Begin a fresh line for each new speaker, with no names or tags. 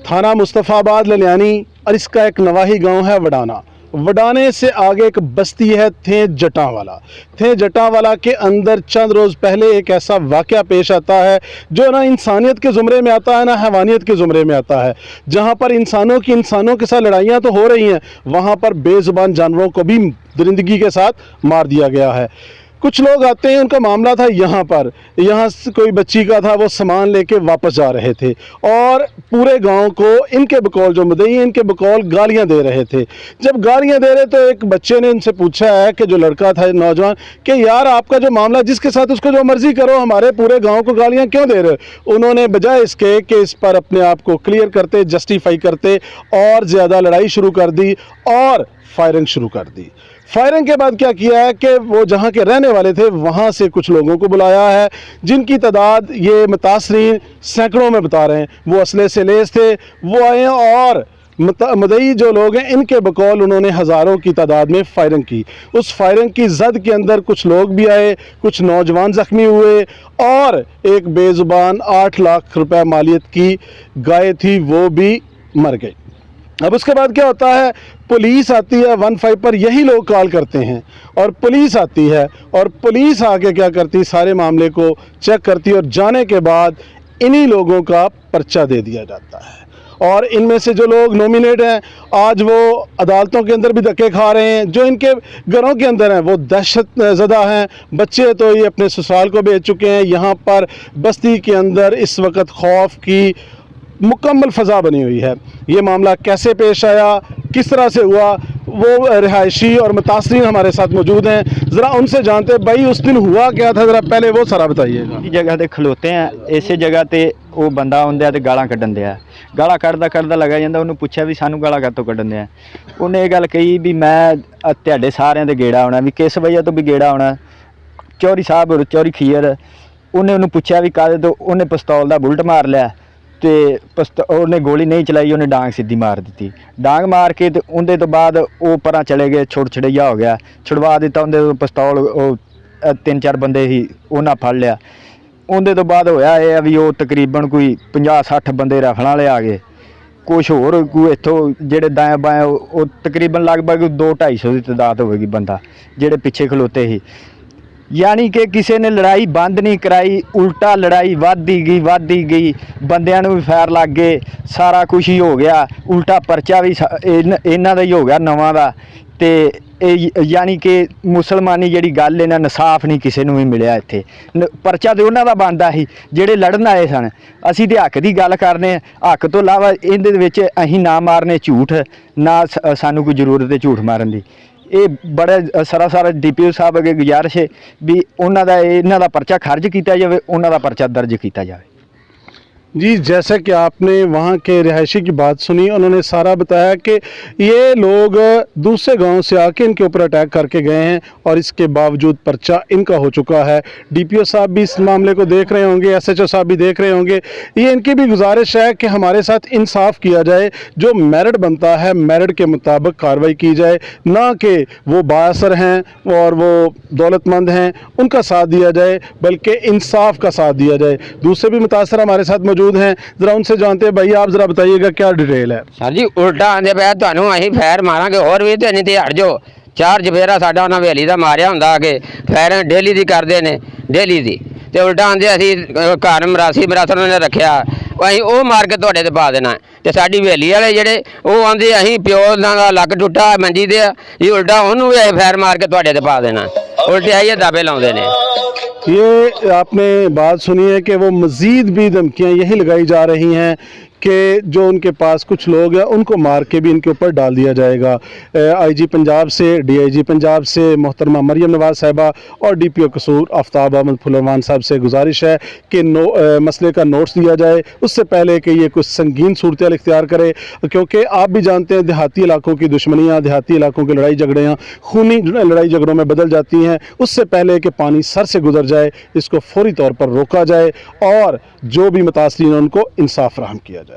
थाना मुस्तफ़ाबाद ललियानी और इसका एक नवाही गांव है वडाना। वडाने से आगे एक बस्ती है थे जटावाला। थे जटावाला के अंदर चंद रोज़ पहले एक ऐसा वाक़या पेश आता है जो ना इंसानियत के ज़ुमरे में आता है ना हैवानियत के ज़ुमरे में आता है। जहाँ पर इंसानों के साथ लड़ाइयाँ तो हो रही हैं, वहाँ पर बेज़ुबान जानवरों को भी दरिंदगी के साथ मार दिया गया है। कुछ लोग आते हैं, उनका मामला था यहाँ से कोई बच्ची का था, वो सामान लेके वापस जा रहे थे और पूरे गांव को इनके बकौल जो मुद्दई हैं इनके बकौल गालियां दे रहे थे। जब गालियां दे रहे तो एक बच्चे ने इनसे पूछा है कि जो लड़का था नौजवान, कि यार आपका जो मामला जिसके साथ उसको जो मर्जी करो, हमारे पूरे गाँव को गालियाँ क्यों दे रहे हो। उन्होंने बजाय इसके कि इस पर अपने आप को क्लियर करते, जस्टिफाई करते और ज़्यादा लड़ाई शुरू कर दी और फायरिंग शुरू कर दी। फायरिंग के बाद क्या किया है कि वो जहाँ के रहने वाले थे वहाँ से कुछ लोगों को बुलाया है, जिनकी तादाद ये मुतासरीन सैकड़ों में बता रहे हैं। वो असले से लेस थे, वो आए और मुद्दई जो लोग हैं इनके बकौल उन्होंने हज़ारों की तादाद में फायरिंग की। उस फायरिंग की जद के अंदर कुछ लोग भी आए, कुछ नौजवान ज़ख्मी हुए और एक बेज़ुबान 8 लाख रुपए मालियत की गाय थी वो भी मर गई। अब उसके बाद क्या होता है, पुलिस आती है 15 पर, यही लोग कॉल करते हैं और पुलिस आती है और पुलिस आके क्या करती, सारे मामले को चेक करती है और जाने के बाद इन्हीं लोगों का पर्चा दे दिया जाता है। और इनमें से जो लोग नॉमिनेट हैं आज वो अदालतों के अंदर भी धक्के खा रहे हैं। जो इनके घरों के अंदर हैं वो दहशत ज़दा हैं। बच्चे तो ये अपने ससुराल को भेज चुके हैं। यहाँ पर बस्ती के अंदर इस वक्त खौफ की मुकम्मल फ़ज़ा बनी हुई है। ये मामला कैसे पेश आया, किस तरह से हुआ, वो रिहायशी और मुतासरीन हमारे साथ मौजूद हैं, ज़रा उनसे जानते हैं। भाई उस दिन हुआ क्या था, ज़रा पहले वो सारा बताइएगा।
इस जगह ते खलोते हैं, इसे जगह ते वो बंदा आउंदा ते गालां कड्ढन दिया, गालां कड्ढदा लगा जांदा। उन्होंने पूछा भी सानू गालां कातों कड्ढन दिया। उन्हें ये गल कही भी मैं तुहाडे सारिਆਂ ਦੇ गेड़ा आउणा, भी किस वजह तो भी गेड़ा आउणा, चौरी साहब चौरी खीर। उन्हें पूछा भी काहदे तो, उन्हें पिस्तौल दा बुलट मार लिया तो उन्हें गोली नहीं चलाई, उन्हें डांग सीधी मार दी। डांग मार के तो उनके तो बाद वो परां चले गए, छुड़ छड़ैया हो गया, छुड़वा दिता। उनके पिस्तौल 3-4 बंदे ही उन्हें फड़ लिया। उनके तो बाद होया ये भी वो तकरीबन कोई 50-60 बंदे रखण वाले आ गए। कुछ होर कोई इत्थों जेड़े दाएं बाएं वो तकरीबन लगभग 200-250 की तादाद होगी बंदा जेड़े पिछे खलोते ही। यानी कि किसी ने लड़ाई बंद नहीं कराई, उल्टा लड़ाई वधदी गई, बंदियां नूं भी फैर लग गए, सारा कुछ ही हो गया। उल्टा पर्चा भी इन्हां दा ही हो गया नवां दा। ते यानी कि मुसलमानी जिहड़ी गल इन्हां इंसाफ नहीं किसी नूं भी मिलिया। इत्थे पर्चा तो उन्हां दा बनदा ही जिहड़े लड़न आए सन। असीं ते हक दी गल करने, हक तो इलावा इहदे विच असीं ना मारने झूठ, ना सानूं कोई जरूरत है झूठ मारन दी। ये बड़े सरासर DPO साहब अगे गुजारिश है भी उन्होंने इन्हों का पर्चा खारिज किया जाए, उन्हों का पर्चा दर्ज किया जाए।
जी, जैसा कि आपने वहाँ के रिहायशी की बात सुनी, उन्होंने सारा बताया कि ये लोग दूसरे गांव से आके इनके ऊपर अटैक करके गए हैं और इसके बावजूद पर्चा इनका हो चुका है। DPO साहब भी इस मामले को देख रहे होंगे, SHO साहब भी देख रहे होंगे। ये इनकी भी गुजारिश है कि हमारे साथ इंसाफ किया जाए, जो मेरिट बनता है मेरिट के मुताबिक कार्रवाई की जाए, ना कि वो बाअसर हैं और वो दौलतमंद हैं उनका साथ दिया जाए, बल्कि इंसाफ का साथ दिया जाए। दूसरे भी मुतासर हमारे साथ मौजूद हैं, जरा उनसे जानते हैं। भाई आप जरा बताइएगा क्या डिटेल है।
सर जी उल्टा आंदे पे तुहानू असीं फैर मारांगे होर भी ते नहीं ते हट जाओ। 4 चफेरा साडा उन्हां हवेली दा मारिया हुंदा अगे, फैर डेली दी करदे ने, डेली दी। ते उल्टा आंदे असीं घर मरासी उन्होंने रखिया, असीं वो मार के तुहाडे ते पा देना। ते साडी हवेली वाले जेहड़े वो आंदे असीं प्यो दा लक टुੱਟਾ मंजी दे जी, उल्टा उन्होंने भी असीं फैर मार के तुहाडे ते पा देना। उल्टे आइए दाबे लाउंदे ने।
ये आपने बात सुनी है कि वो मज़ीद भी धमकियाँ यही लगाई जा रही हैं कि जो उनके पास कुछ लोग हैं उनको मार के भी इनके ऊपर डाल दिया जाएगा। IG पंजाब से, DIG पंजाब से मोहतरमा मरियम नवाज साहिबा और DPO कसूर आफ्ताब अहमद फुलरमान साहब से गुजारिश है कि मसले का नोट्स दिया जाए उससे पहले कि ये कुछ संगीन सूरत इख्तियार करे, क्योंकि आप भी जानते हैं देहाती इलाकों की दुश्मनियाँ, देहाती इलाकों की लड़ाई झगड़ियाँ खूनी लड़ाई झगड़ों में बदल जाती हैं। उससे पहले कि पानी सर से गुजर जाए, इसको फौरी तौर पर रोका जाए और जो भी मुतासरीन उनको इंसाफ फराहम किया जाए।